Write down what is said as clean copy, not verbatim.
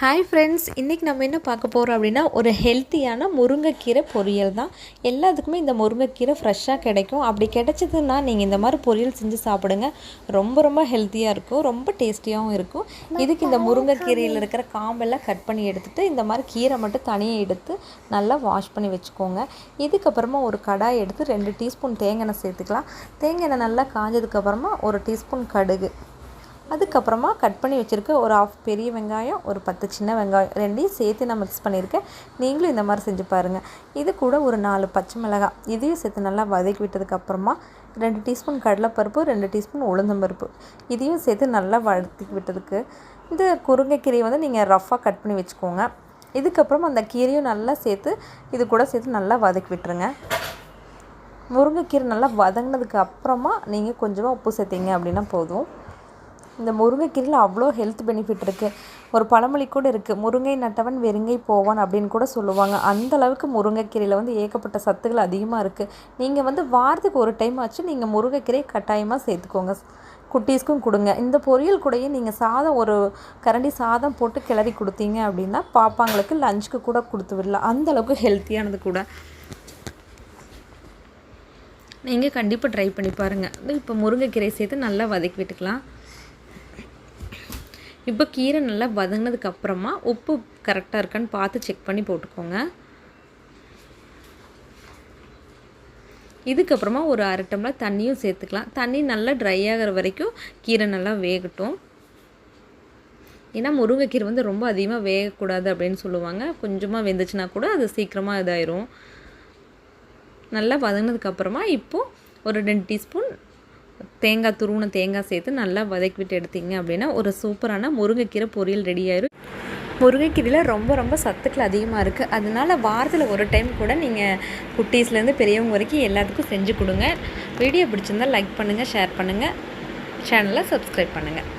Hi friends, இன்றைக்கி நம்ம என்ன பார்க்க போகிறோம் அப்படின்னா ஒரு ஹெல்த்தியான முருங்கைக்கீரை பொரியல் தான். எல்லாத்துக்குமே இந்த முருங்கைக்கீரை ஃப்ரெஷ்ஷாக கிடைக்கும். அப்படி கிடைச்சதுன்னா நீங்கள் இந்த மாதிரி பொரியல் செஞ்சு சாப்பிடுங்க. ரொம்ப ரொம்ப ஹெல்த்தியாக இருக்கும், ரொம்ப டேஸ்டியாகவும் இருக்கும். இதுக்கு இந்த முருங்கைக்கீரையில் இருக்கிற காம்பெல்லாம் கட் பண்ணி எடுத்துகிட்டு இந்த மாதிரி கீரை மட்டும் தனியாக எடுத்து நல்லா வாஷ் பண்ணி வச்சுக்கோங்க. இதுக்கப்புறமா ஒரு கடாய் எடுத்து 2 டீஸ்பூன் தேங்காய் எண்ணெய் சேர்த்துக்கலாம். தேங்காய் எண்ணெய் நல்லா காஞ்சதுக்கப்புறமா ஒரு டீஸ்பூன் கடுகு, அதுக்கப்புறமா கட் பண்ணி வச்சுருக்க ஒரு 1/2 பெரிய வெங்காயம், ஒரு 10 சின்ன வெங்காயம், ரெண்டையும் சேர்த்து நான் மிக்ஸ் பண்ணியிருக்கேன். நீங்களும் இந்த மாதிரி செஞ்சு பாருங்கள். இது கூட ஒரு 4 பச்சை மிளகாய், இதையும் சேர்த்து நல்லா வதக்கி விட்டதுக்கப்புறமா 2 டீஸ்பூன் கடலைப்பருப்பு, 2 டீஸ்பூன் உளுந்தம்பருப்பு, இதையும் சேர்த்து நல்லா வதக்கி விட்டதுக்கு இந்த முருங்கைக்கீரையை நீங்கள் ரஃப்பாக கட் பண்ணி வச்சுக்கோங்க. இதுக்கப்புறம் அந்த கீரையும் நல்லா சேர்த்து இது கூட சேர்த்து நல்லா வதக்கி விட்டுருங்க. முருங்கைக்கீரை நல்லா வதங்கினதுக்கு அப்புறமா நீங்கள் கொஞ்சமாக உப்பு சேர்த்திங்க அப்படின்னா போதும். இந்த முருங்கைக்கீரையில் அவ்வளோ ஹெல்த் பெனிஃபிட் இருக்குது. ஒரு பழமொழி கூட இருக்குது, முருங்கை நட்டவன் வெறுங்கை போவான் அப்படின்னு கூட சொல்லுவாங்க. அந்தளவுக்கு முருங்கைக்கீரையில் ஏகப்பட்ட சத்துக்கள் அதிகமாக இருக்குது. நீங்கள் வாரத்துக்கு ஒரு டைம் ஆச்சு நீங்கள் முருங்கைக்கீரை கட்டாயமாக சேர்த்துக்கோங்க. குட்டீஸ்க்கும் கொடுங்க. இந்த பொரியல் கூடயே நீங்கள் சாதம் ஒரு கரண்டி சாதம் போட்டு கிளறி கொடுத்தீங்க அப்படின்னா பாப்பாங்களுக்கு லஞ்சுக்கு கூட கொடுத்து விடலாம். அந்தளவுக்கு ஹெல்த்தியானது கூட. நீங்கள் கண்டிப்பாக ட்ரை பண்ணி பாருங்கள். இப்போ முருங்கைக்கீரை சேர்த்து நல்லா வதக்கி விட்டுக்கலாம். இப்போ கீரை நல்லா வதங்கினதுக்கப்புறமா உப்பு கரெக்டாக இருக்கான்னு பார்த்து செக் பண்ணி போட்டுக்கோங்க. இதுக்கப்புறமா ஒரு 1/2 டம்ளர் தண்ணியும் சேர்த்துக்கலாம். தண்ணி நல்லா ட்ரை ஆகிற வரைக்கும் கீரை நல்லா வேகட்டும். ஏன்னா முருங்கைக்கீரை ரொம்ப அதிகமாக வேகக்கூடாது அப்படின்னு சொல்லுவாங்க. கொஞ்சமாக வெந்துச்சுன்னா கூட அது சீக்கிரமாக இதாயிரும். நல்லா வதங்கினதுக்கப்புறமா இப்போது ஒரு 2 டீஸ்பூன் தேங்காய், துருவின தேங்காய் சேர்த்து நல்லா வதக்கி விட்டு எடுத்திங்க அப்படின்னா ஒரு சூப்பரான முருங்கைக்கீரை பொரியல் ரெடி ஆயிரும். முருங்கைக்கீரையில் ரொம்ப ரொம்ப சத்துக்கள் அதிகமாக இருக்குது. அதனால் வாரத்தில் ஒரு டைம் கூட நீங்கள் குட்டீஸ்லேருந்து பெரியவங்க வரைக்கும் எல்லாத்துக்கும் செஞ்சு கொடுங்க. வீடியோ பிடிச்சிருந்தால் லைக் பண்ணுங்கள், ஷேர் பண்ணுங்கள், சேனலை சப்ஸ்கிரைப் பண்ணுங்கள்.